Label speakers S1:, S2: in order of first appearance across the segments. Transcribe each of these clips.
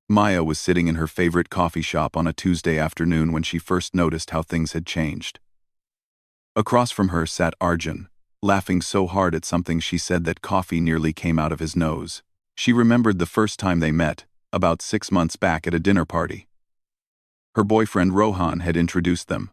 S1: Maya was sitting in her favorite coffee shop on a Tuesday afternoon when she first noticed how things had changed. Across from her sat Arjun, laughing so hard at something she said that coffee nearly came out of his nose. She remembered the first time they met, about 6 months back at a dinner party. Her boyfriend Rohan had introduced them.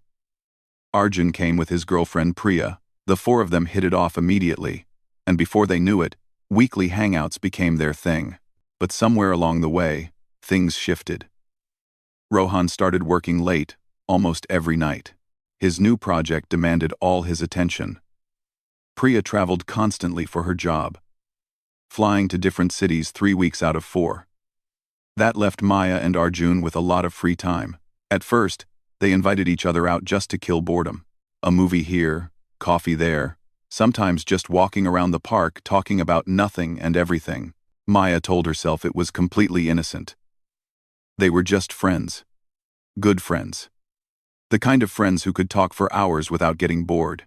S1: Arjun came with his girlfriend Priya. The four of them hit it off immediately, and before they knew it, weekly hangouts became their thing. But somewhere along the way, things shifted. Rohan started working late, almost every night. His new project demanded all his attention. Priya traveled constantly for her job, flying to different cities 3 weeks out of 4. That left Maya and Arjun with a lot of free time. At first, they invited each other out just to kill boredom. A movie here, coffee there, sometimes just walking around the park talking about nothing and everything. Maya told herself it was completely innocent. They were just friends. Good friends. The kind of friends who could talk for hours without getting bored.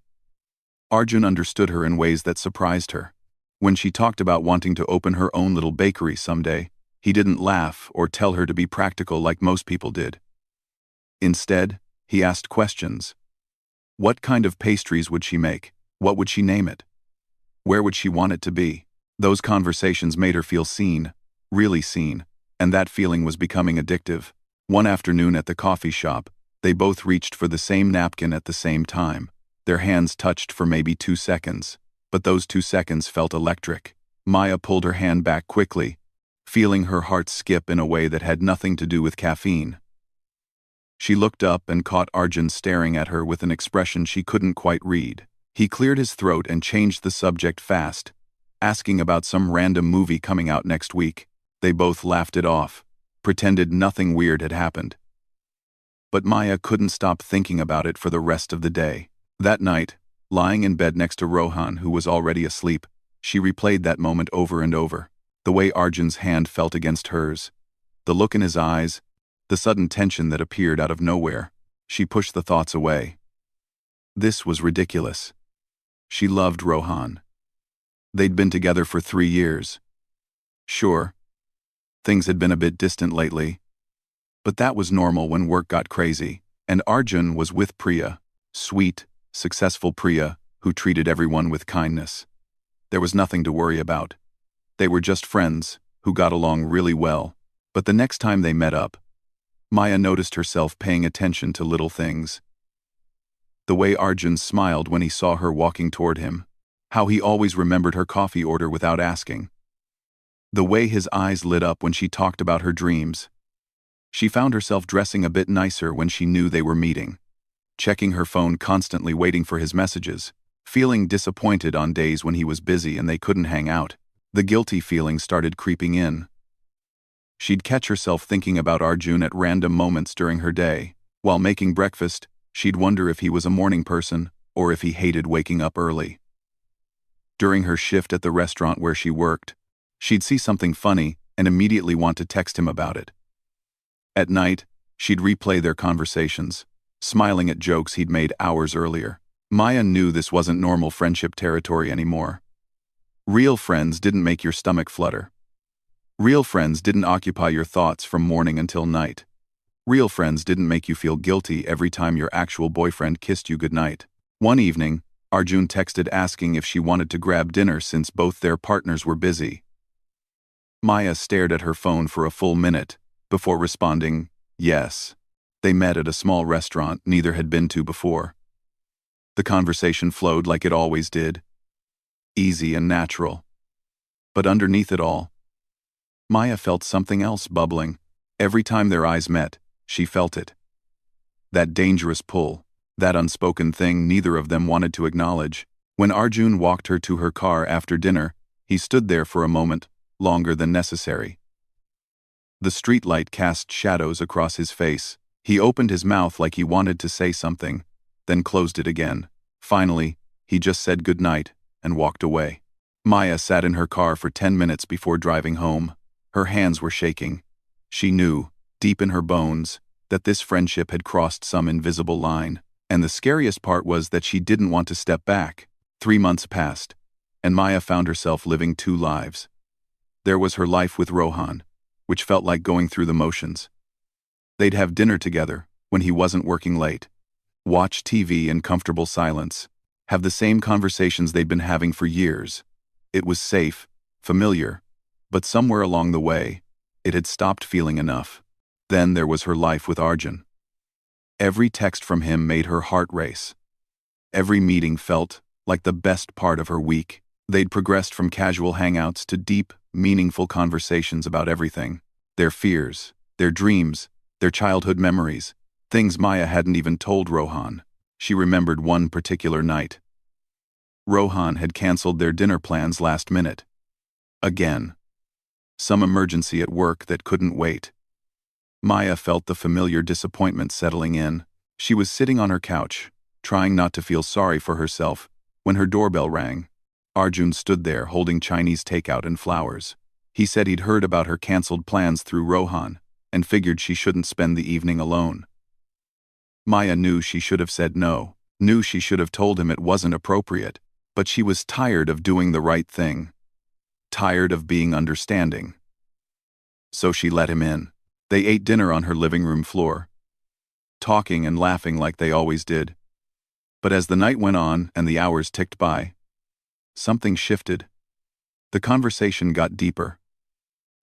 S1: Arjun understood her in ways that surprised her. When she talked about wanting to open her own little bakery someday, he didn't laugh or tell her to be practical like most people did. Instead, he asked questions. What kind of pastries would she make? What would she name it? Where would she want it to be? Those conversations made her feel seen, really seen, and that feeling was becoming addictive. One afternoon at the coffee shop, they both reached for the same napkin at the same time. Their hands touched for maybe 2 seconds, but those 2 seconds felt electric. Maya pulled her hand back quickly, feeling her heart skip in a way that had nothing to do with caffeine. She looked up and caught Arjun staring at her with an expression she couldn't quite read. He cleared his throat and changed the subject fast, asking about some random movie coming out next week. They both laughed it off, pretended nothing weird had happened. But Maya couldn't stop thinking about it for the rest of the day. That night, lying in bed next to Rohan, who was already asleep, she replayed that moment over and over. The way Arjun's hand felt against hers, the look in his eyes, the sudden tension that appeared out of nowhere. She pushed the thoughts away. This was ridiculous. She loved Rohan. They'd been together for 3 years. Sure, things had been a bit distant lately, but that was normal when work got crazy, and Arjun was with Priya, sweet, successful Priya, who treated everyone with kindness. There was nothing to worry about. They were just friends, who got along really well. But the next time they met up, Maya noticed herself paying attention to little things. The way Arjun smiled when he saw her walking toward him, how he always remembered her coffee order without asking. The way his eyes lit up when she talked about her dreams. She found herself dressing a bit nicer when she knew they were meeting, checking her phone constantly waiting for his messages, feeling disappointed on days when he was busy and they couldn't hang out. The guilty feeling started creeping in. She'd catch herself thinking about Arjun at random moments during her day. While making breakfast, she'd wonder if he was a morning person or if he hated waking up early. During her shift at the restaurant where she worked, she'd see something funny and immediately want to text him about it. At night, she'd replay their conversations, smiling at jokes he'd made hours earlier. Maya knew this wasn't normal friendship territory anymore. Real friends didn't make your stomach flutter. Real friends didn't occupy your thoughts from morning until night. Real friends didn't make you feel guilty every time your actual boyfriend kissed you goodnight. One evening, Arjun texted asking if she wanted to grab dinner since both their partners were busy. Maya stared at her phone for a full minute, before responding, yes. They met at a small restaurant neither had been to before. The conversation flowed like it always did, easy and natural. But underneath it all, Maya felt something else bubbling. Every time their eyes met, she felt it. That dangerous pull, that unspoken thing neither of them wanted to acknowledge. When Arjun walked her to her car after dinner, he stood there for a moment, longer than necessary. The streetlight cast shadows across his face. He opened his mouth like he wanted to say something, then closed it again. Finally, he just said goodnight and walked away. Maya sat in her car for 10 minutes before driving home. Her hands were shaking. She knew, deep in her bones, that this friendship had crossed some invisible line. And the scariest part was that she didn't want to step back. 3 months passed, and Maya found herself living 2 lives. There was her life with Rohan, which felt like going through the motions. They'd have dinner together, when he wasn't working late. Watch TV in comfortable silence. Have the same conversations they'd been having for years. It was safe, familiar, but somewhere along the way, it had stopped feeling enough. Then there was her life with Arjun. Every text from him made her heart race. Every meeting felt like the best part of her week. They'd progressed from casual hangouts to deep, meaningful conversations about everything. Their fears, their dreams, their childhood memories, things Maya hadn't even told Rohan. She remembered one particular night. Rohan had canceled their dinner plans last minute. Again. Some emergency at work that couldn't wait. Maya felt the familiar disappointment settling in. She was sitting on her couch, trying not to feel sorry for herself, when her doorbell rang. Arjun stood there holding Chinese takeout and flowers. He said he'd heard about her canceled plans through Rohan, and figured she shouldn't spend the evening alone. Maya knew she should have said no, knew she should have told him it wasn't appropriate, but she was tired of doing the right thing. Tired of being understanding. So she let him in. They ate dinner on her living room floor, talking and laughing like they always did. But as the night went on and the hours ticked by, something shifted. The conversation got deeper,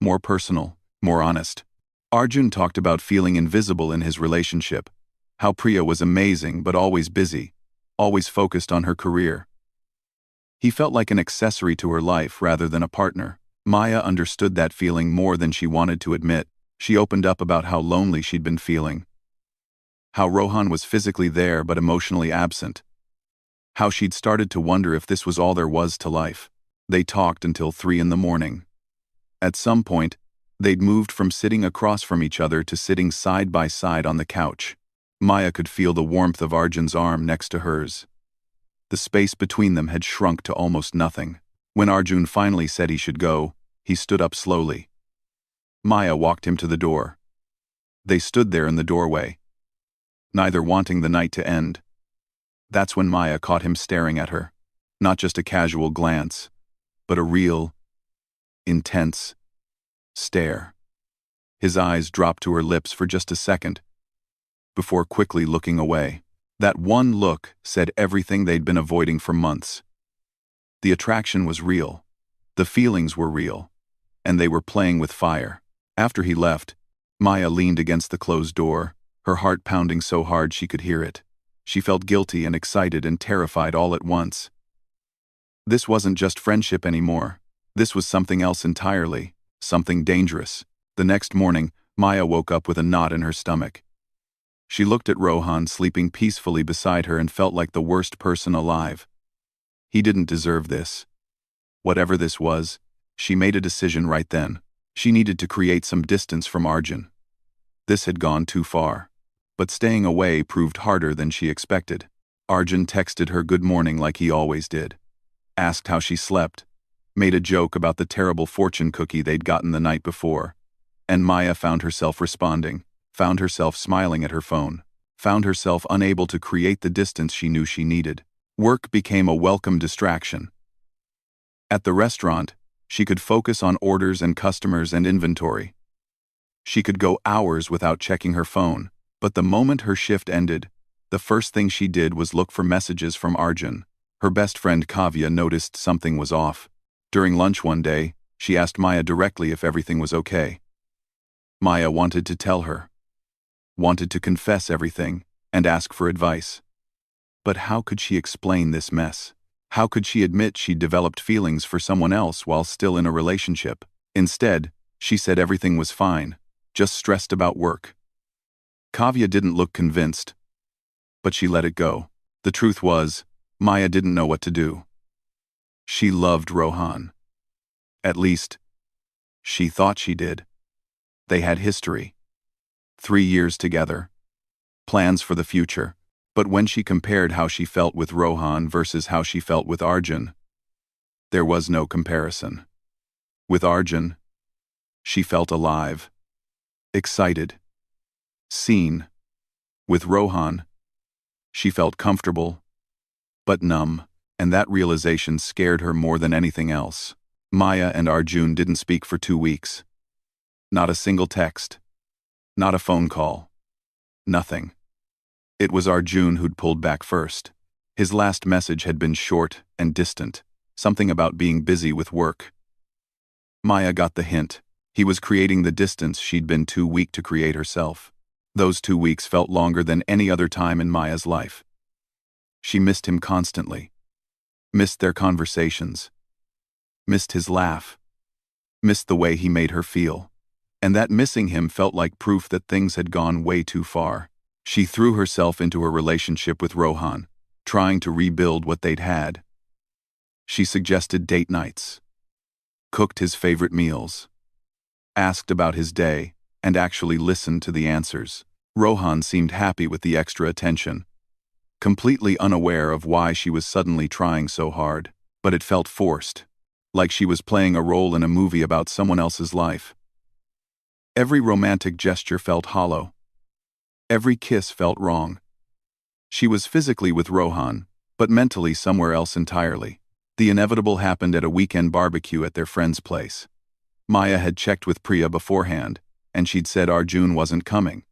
S1: more personal, more honest. Arjun talked about feeling invisible in his relationship, how Priya was amazing but always busy, always focused on her career. He felt like an accessory to her life rather than a partner. Maya understood that feeling more than she wanted to admit. She opened up about how lonely she'd been feeling. How Rohan was physically there but emotionally absent. How she'd started to wonder if this was all there was to life. They talked until 3 a.m. At some point, they'd moved from sitting across from each other to sitting side by side on the couch. Maya could feel the warmth of Arjun's arm next to hers. The space between them had shrunk to almost nothing. When Arjun finally said he should go, he stood up slowly. Maya walked him to the door. They stood there in the doorway, neither wanting the night to end. That's when Maya caught him staring at her. Not just a casual glance, but a real, intense stare. His eyes dropped to her lips for just a second, before quickly looking away. That one look said everything they'd been avoiding for months. The attraction was real. The feelings were real. And they were playing with fire. After he left, Maya leaned against the closed door, her heart pounding so hard she could hear it. She felt guilty and excited and terrified all at once. This wasn't just friendship anymore. This was something else entirely, something dangerous. The next morning, Maya woke up with a knot in her stomach. She looked at Rohan sleeping peacefully beside her and felt like the worst person alive. He didn't deserve this. Whatever this was, she made a decision right then. She needed to create some distance from Arjun. This had gone too far. But staying away proved harder than she expected. Arjun texted her good morning like he always did. Asked how she slept. Made a joke about the terrible fortune cookie they'd gotten the night before. And Maya found herself responding. Found herself smiling at her phone. Found herself unable to create the distance she knew she needed. Work became a welcome distraction. At the restaurant, she could focus on orders and customers and inventory. She could go hours without checking her phone, but the moment her shift ended, the first thing she did was look for messages from Arjun. Her best friend Kavya noticed something was off. During lunch one day, she asked Maya directly if everything was okay. Maya wanted to tell her. Wanted to confess everything and ask for advice. But how could she explain this mess? How could she admit she'd developed feelings for someone else while still in a relationship? Instead, she said everything was fine, just stressed about work. Kavya didn't look convinced, but she let it go. The truth was, Maya didn't know what to do. She loved Rohan. At least, she thought she did. They had history. 3 years together. Plans for the future. But when she compared how she felt with Rohan versus how she felt with Arjun, there was no comparison. With Arjun, she felt alive, excited, seen. With Rohan, she felt comfortable, but numb, and that realization scared her more than anything else. Maya and Arjun didn't speak for 2 weeks. Not a single text. Not a phone call. Nothing. It was Arjun who'd pulled back first. His last message had been short and distant, something about being busy with work. Maya got the hint. He was creating the distance she'd been too weak to create herself. Those 2 weeks felt longer than any other time in Maya's life. She missed him constantly. Missed their conversations. Missed his laugh. Missed the way he made her feel. And that missing him felt like proof that things had gone way too far. She threw herself into her relationship with Rohan, trying to rebuild what they'd had. She suggested date nights. Cooked his favorite meals. Asked about his day, and actually listened to the answers. Rohan seemed happy with the extra attention, completely unaware of why she was suddenly trying so hard, but it felt forced, like she was playing a role in a movie about someone else's life. Every romantic gesture felt hollow. Every kiss felt wrong. She was physically with Rohan, but mentally somewhere else entirely. The inevitable happened at a weekend barbecue at their friend's place. Maya had checked with Priya beforehand, and she'd said Arjun wasn't coming.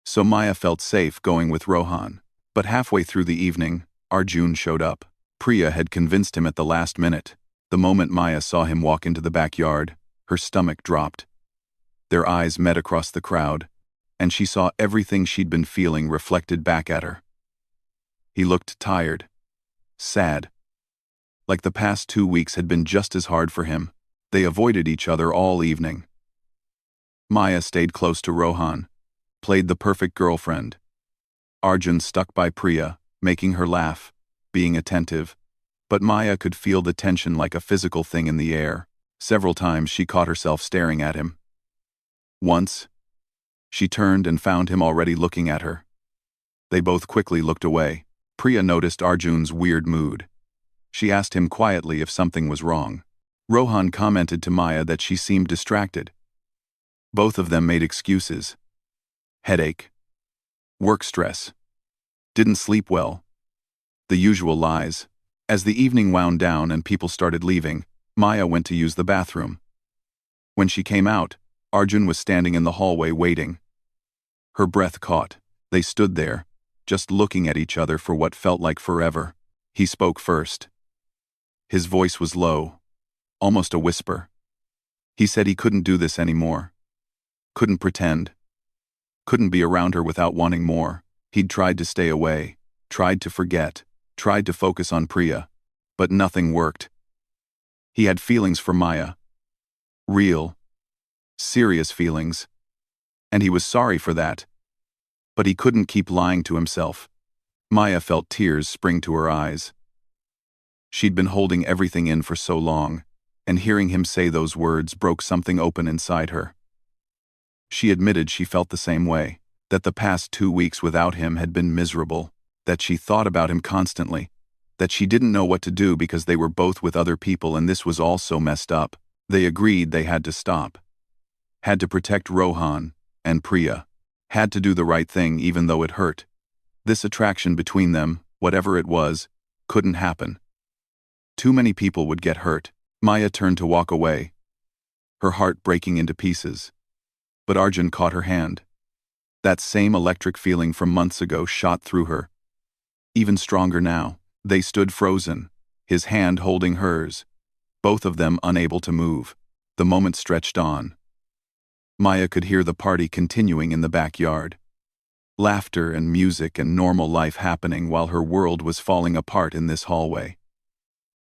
S1: So Maya felt safe going with Rohan. But halfway through the evening, Arjun showed up. Priya had convinced him at the last minute. The moment Maya saw him walk into the backyard, her stomach dropped. Their eyes met across the crowd, and she saw everything she'd been feeling reflected back at her. He looked tired, sad. Like the past 2 weeks had been just as hard for him. They avoided each other all evening. Maya stayed close to Rohan, played the perfect girlfriend. Arjun stuck by Priya, making her laugh, being attentive. But Maya could feel the tension like a physical thing in the air. Several times she caught herself staring at him. Once, she turned and found him already looking at her. They both quickly looked away. Priya noticed Arjun's weird mood. She asked him quietly if something was wrong. Rohan commented to Maya that she seemed distracted. Both of them made excuses. Headache. Work stress. Didn't sleep well. The usual lies. As the evening wound down and people started leaving, Maya went to use the bathroom. When she came out, Arjun was standing in the hallway waiting. Her breath caught. They stood there, just looking at each other for what felt like forever. He spoke first. His voice was low, almost a whisper. He said he couldn't do this anymore. Couldn't pretend. Couldn't be around her without wanting more. He'd tried to stay away, tried to forget, tried to focus on Priya, but nothing worked. He had feelings for Maya. Real, serious feelings. And he was sorry for that. But he couldn't keep lying to himself. Maya felt tears spring to her eyes. She'd been holding everything in for so long, and hearing him say those words broke something open inside her. She admitted she felt the same way, that the past 2 weeks without him had been miserable, that she thought about him constantly, that she didn't know what to do because they were both with other people and this was all so messed up. They agreed they had to stop. Had to protect Rohan and Priya. Had to do the right thing even though it hurt. This attraction between them, whatever it was, couldn't happen. Too many people would get hurt. Maya turned to walk away, her heart breaking into pieces. But Arjun caught her hand. That same electric feeling from months ago shot through her. Even stronger now. They stood frozen, his hand holding hers, both of them unable to move. The moment stretched on. Maya could hear the party continuing in the backyard. Laughter and music and normal life happening while her world was falling apart in this hallway.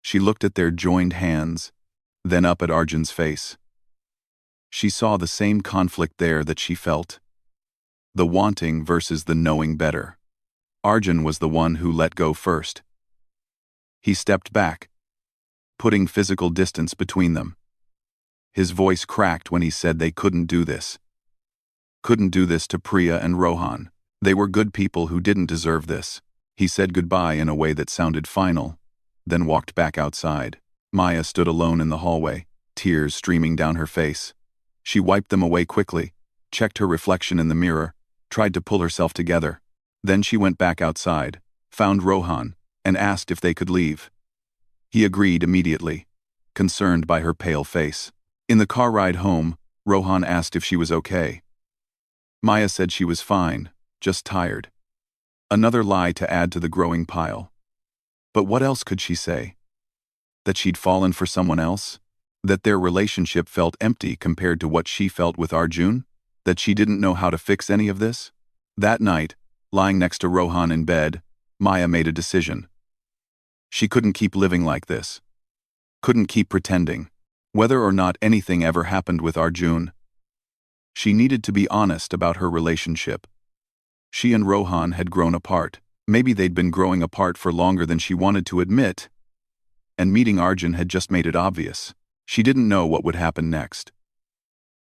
S1: She looked at their joined hands, then up at Arjun's face. She saw the same conflict there that she felt. The wanting versus the knowing better. Arjun was the one who let go first. He stepped back, putting physical distance between them. His voice cracked when he said they couldn't do this. Couldn't do this to Priya and Rohan. They were good people who didn't deserve this. He said goodbye in a way that sounded final, then walked back outside. Maya stood alone in the hallway, tears streaming down her face. She wiped them away quickly, checked her reflection in the mirror, tried to pull herself together. Then she went back outside, found Rohan, and asked if they could leave. He agreed immediately, concerned by her pale face. In the car ride home, Rohan asked if she was okay. Maya said she was fine, just tired. Another lie to add to the growing pile. But what else could she say? That she'd fallen for someone else? That their relationship felt empty compared to what she felt with Arjun? That she didn't know how to fix any of this? That night, lying next to Rohan in bed, Maya made a decision. She couldn't keep living like this. Couldn't keep pretending. Whether or not anything ever happened with Arjun, she needed to be honest about her relationship. She and Rohan had grown apart. Maybe they'd been growing apart for longer than she wanted to admit. And meeting Arjun had just made it obvious. She didn't know what would happen next.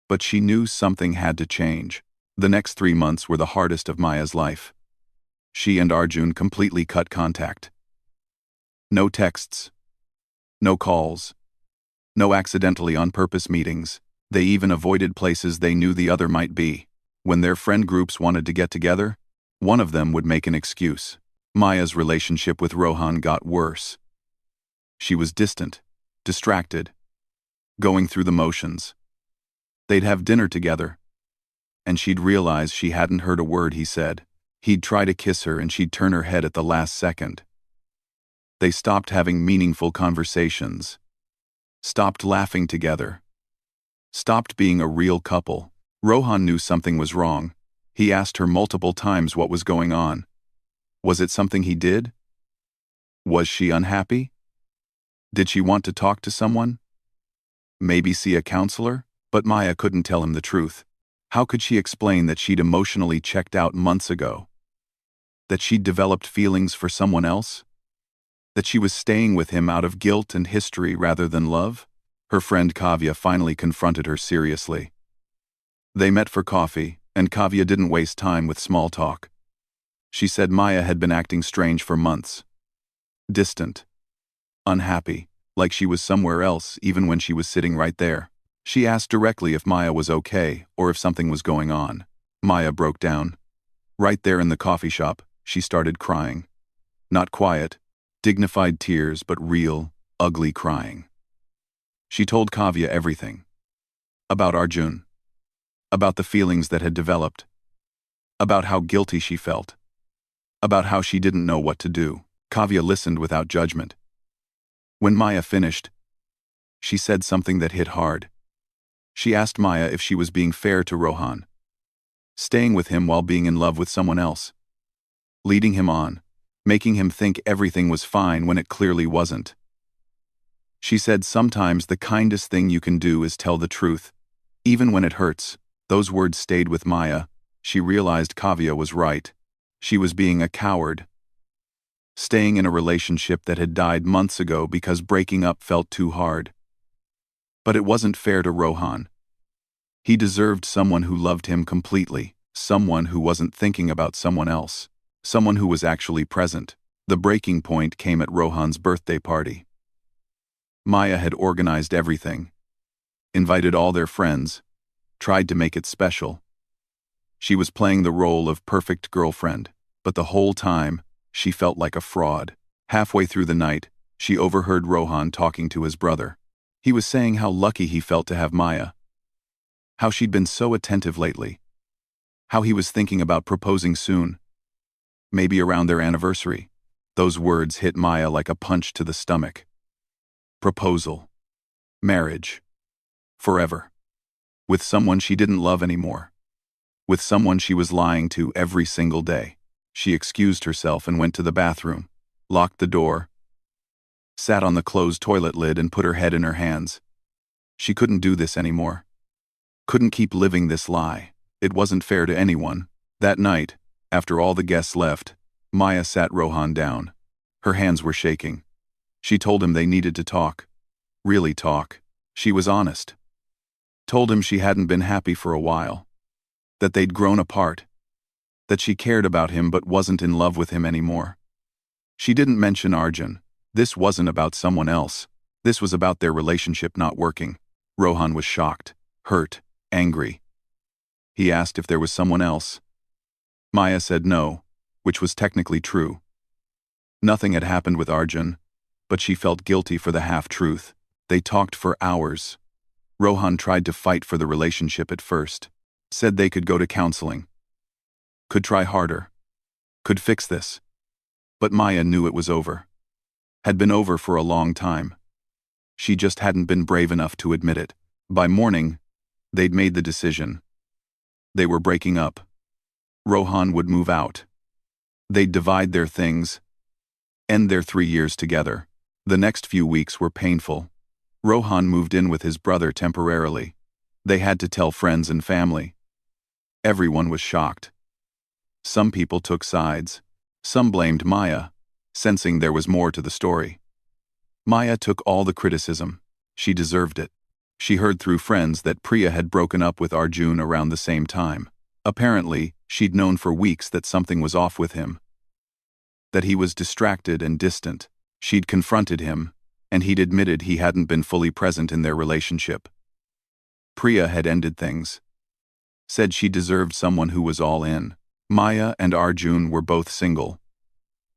S1: But she knew something had to change. The next 3 months were the hardest of Maya's life. She and Arjun completely cut contact. No texts. No calls. No accidentally on purpose meetings. They even avoided places they knew the other might be. When their friend groups wanted to get together, one of them would make an excuse. Maya's relationship with Rohan got worse. She was distant, distracted, going through the motions. They'd have dinner together, and she'd realize she hadn't heard a word he said. He'd try to kiss her and she'd turn her head at the last second. They stopped having meaningful conversations. Stopped laughing together. Stopped being a real couple. Rohan knew something was wrong. He asked her multiple times what was going on. Was it something he did? Was she unhappy? Did she want to talk to someone? Maybe see a counselor? But Maya couldn't tell him the truth. How could she explain that she'd emotionally checked out months ago? That she'd developed feelings for someone else? That she was staying with him out of guilt and history rather than love? Her friend Kavya finally confronted her seriously. They met for coffee, and Kavya didn't waste time with small talk. She said Maya had been acting strange for months. Distant. Unhappy, like she was somewhere else even when she was sitting right there. She asked directly if Maya was okay or if something was going on. Maya broke down. Right there in the coffee shop, she started crying. Not quiet, dignified tears, but real, ugly crying. She told Kavya everything. About Arjun. About the feelings that had developed. About how guilty she felt. About how she didn't know what to do. Kavya listened without judgment. When Maya finished, she said something that hit hard. She asked Maya if she was being fair to Rohan. Staying with him while being in love with someone else. Leading him on. Making him think everything was fine when it clearly wasn't. She said sometimes the kindest thing you can do is tell the truth, even when it hurts. Those words stayed with Maya. She realized Kavya was right. She was being a coward. Staying in a relationship that had died months ago because breaking up felt too hard. But it wasn't fair to Rohan. He deserved someone who loved him completely, someone who wasn't thinking about someone else, someone who was actually present. The breaking point came at Rohan's birthday party. Maya had organized everything, invited all their friends, tried to make it special. She was playing the role of perfect girlfriend, but the whole time, she felt like a fraud. Halfway through the night, she overheard Rohan talking to his brother. He was saying how lucky he felt to have Maya. How she'd been so attentive lately. How he was thinking about proposing soon. Maybe around their anniversary. Those words hit Maya like a punch to the stomach. Proposal. Marriage. Forever. With someone she didn't love anymore. With someone she was lying to every single day. She excused herself and went to the bathroom, locked the door, sat on the closed toilet lid and put her head in her hands. She couldn't do this anymore. Couldn't keep living this lie. It wasn't fair to anyone. That night, after all the guests left, Maya sat Rohan down. Her hands were shaking. She told him they needed to talk. Really talk. She was honest. Told him she hadn't been happy for a while. That they'd grown apart. That she cared about him but wasn't in love with him anymore. She didn't mention Arjun. This wasn't about someone else. This was about their relationship not working. Rohan was shocked, hurt, angry. He asked if there was someone else. Maya said no, which was technically true. Nothing had happened with Arjun, but she felt guilty for the half-truth. They talked for hours. Rohan tried to fight for the relationship at first. Said they could go to counseling. Could try harder. Could fix this. But Maya knew it was over. Had been over for a long time. She just hadn't been brave enough to admit it. By morning, they'd made the decision. They were breaking up. Rohan would move out. They'd divide their things, end their 3 years together. The next few weeks were painful. Rohan moved in with his brother temporarily. They had to tell friends and family. Everyone was shocked. Some people took sides. Some blamed Maya, sensing there was more to the story. Maya took all the criticism. She deserved it. She heard through friends that Priya had broken up with Arjun around the same time. Apparently, she'd known for weeks that something was off with him. That he was distracted and distant. She'd confronted him, and he'd admitted he hadn't been fully present in their relationship. Priya had ended things. Said she deserved someone who was all in. Maya and Arjun were both single.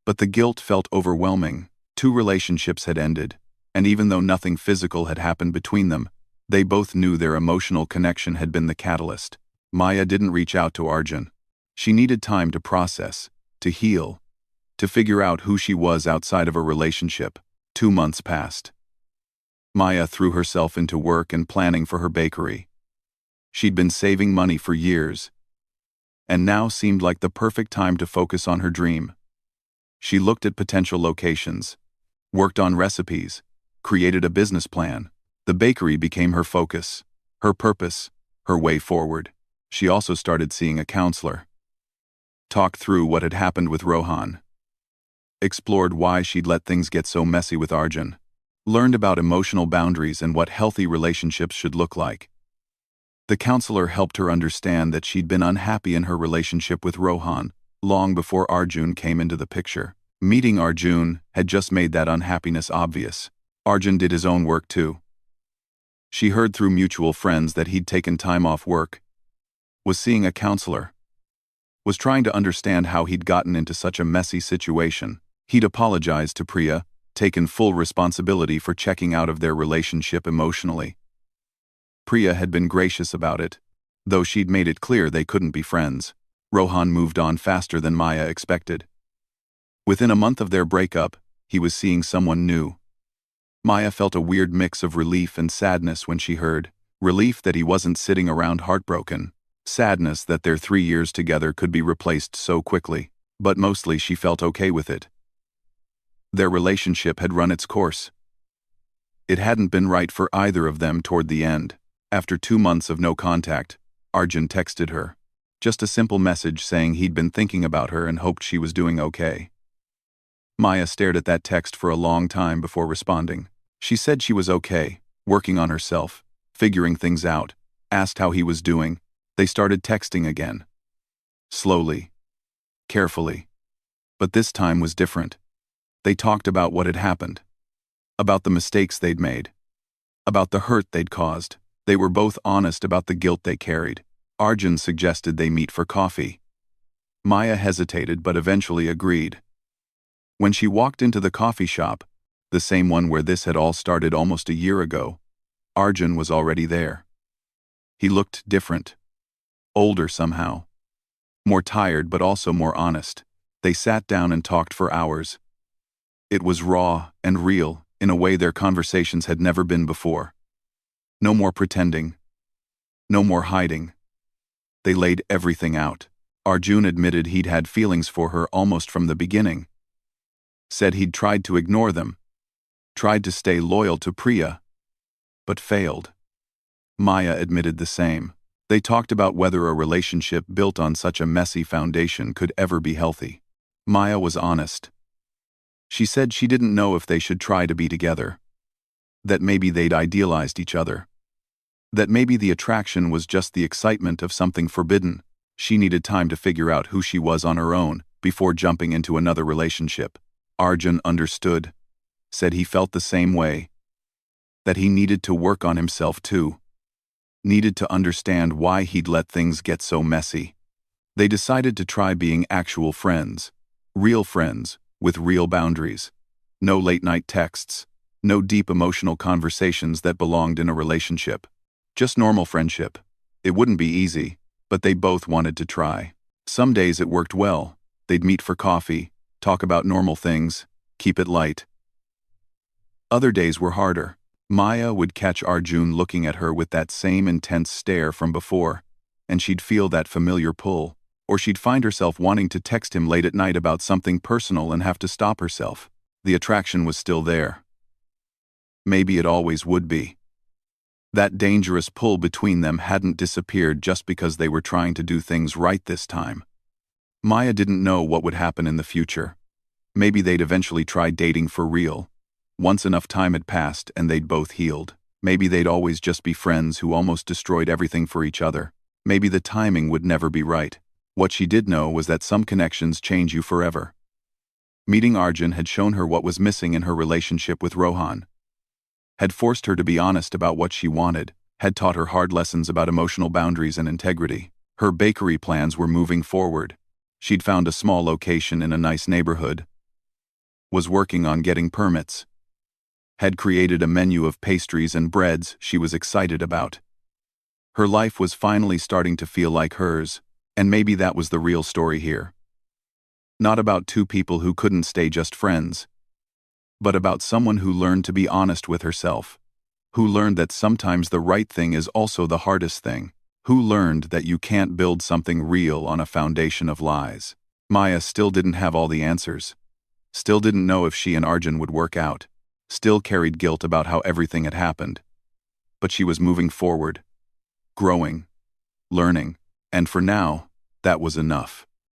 S1: But the guilt felt overwhelming. 2 relationships had ended, and even though nothing physical had happened between them, they both knew their emotional connection had been the catalyst. Maya didn't reach out to Arjun. She needed time to process, to heal, to figure out who she was outside of a relationship. 2 months passed. Maya threw herself into work and planning for her bakery. She'd been saving money for years, and now seemed like the perfect time to focus on her dream. She looked at potential locations, worked on recipes, created a business plan. The bakery became her focus, her purpose, her way forward. She also started seeing a counselor. Talked through what had happened with Rohan. Explored why she'd let things get so messy with Arjun. Learned about emotional boundaries and what healthy relationships should look like. The counselor helped her understand that she'd been unhappy in her relationship with Rohan long before Arjun came into the picture. Meeting Arjun had just made that unhappiness obvious. Arjun did his own work too. She heard through mutual friends that he'd taken time off work, was seeing a counselor, was trying to understand how he'd gotten into such a messy situation. He'd apologized to Priya, taken full responsibility for checking out of their relationship emotionally. Priya had been gracious about it, though she'd made it clear they couldn't be friends. Rohan moved on faster than Maya expected. Within a month of their breakup, he was seeing someone new. Maya felt a weird mix of relief and sadness when she heard. Relief that he wasn't sitting around heartbroken. Sadness that their 3 years together could be replaced so quickly. But mostly she felt okay with it. Their relationship had run its course. It hadn't been right for either of them toward the end. After 2 months of no contact, Arjun texted her. Just a simple message saying he'd been thinking about her and hoped she was doing okay. Maya stared at that text for a long time before responding. She said she was okay, working on herself, figuring things out, asked how he was doing. They started texting again. Slowly. Carefully. But this time was different. They talked about what had happened. About the mistakes they'd made. About the hurt they'd caused. They were both honest about the guilt they carried. Arjun suggested they meet for coffee. Maya hesitated but eventually agreed. When she walked into the coffee shop, the same one where this had all started almost a year ago, Arjun was already there. He looked different. Older somehow. More tired but also more honest. They sat down and talked for hours. It was raw and real in a way their conversations had never been before. No more pretending. No more hiding. They laid everything out. Arjun admitted he'd had feelings for her almost from the beginning. Said he'd tried to ignore them. Tried to stay loyal to Priya. But failed. Maya admitted the same. They talked about whether a relationship built on such a messy foundation could ever be healthy. Maya was honest. She said she didn't know if they should try to be together. That maybe they'd idealized each other. That maybe the attraction was just the excitement of something forbidden. She needed time to figure out who she was on her own before jumping into another relationship. Arjun understood. Said he felt the same way. That he needed to work on himself too. Needed to understand why he'd let things get so messy. They decided to try being actual friends. Real friends, with real boundaries. No late-night texts. No deep emotional conversations that belonged in a relationship. Just normal friendship. It wouldn't be easy, but they both wanted to try. Some days it worked well. They'd meet for coffee, talk about normal things, keep it light. Other days were harder. Maya would catch Arjun looking at her with that same intense stare from before, and she'd feel that familiar pull, or she'd find herself wanting to text him late at night about something personal and have to stop herself. The attraction was still there. Maybe it always would be. That dangerous pull between them hadn't disappeared just because they were trying to do things right this time. Maya didn't know what would happen in the future. Maybe they'd eventually try dating for real. Once enough time had passed and they'd both healed. Maybe they'd always just be friends who almost destroyed everything for each other. Maybe the timing would never be right. What she did know was that some connections change you forever. Meeting Arjun had shown her what was missing in her relationship with Rohan. Had forced her to be honest about what she wanted, had taught her hard lessons about emotional boundaries and integrity. Her bakery plans were moving forward. She'd found a small location in a nice neighborhood. Was working on getting permits. Had created a menu of pastries and breads she was excited about. Her life was finally starting to feel like hers, and maybe that was the real story here. Not about two people who couldn't stay just friends, but about someone who learned to be honest with herself, who learned that sometimes the right thing is also the hardest thing, who learned that you can't build something real on a foundation of lies. Maya still didn't have all the answers, still didn't know if she and Arjun would work out, still carried guilt about how everything had happened. But she was moving forward, growing, learning, and for now, that was enough.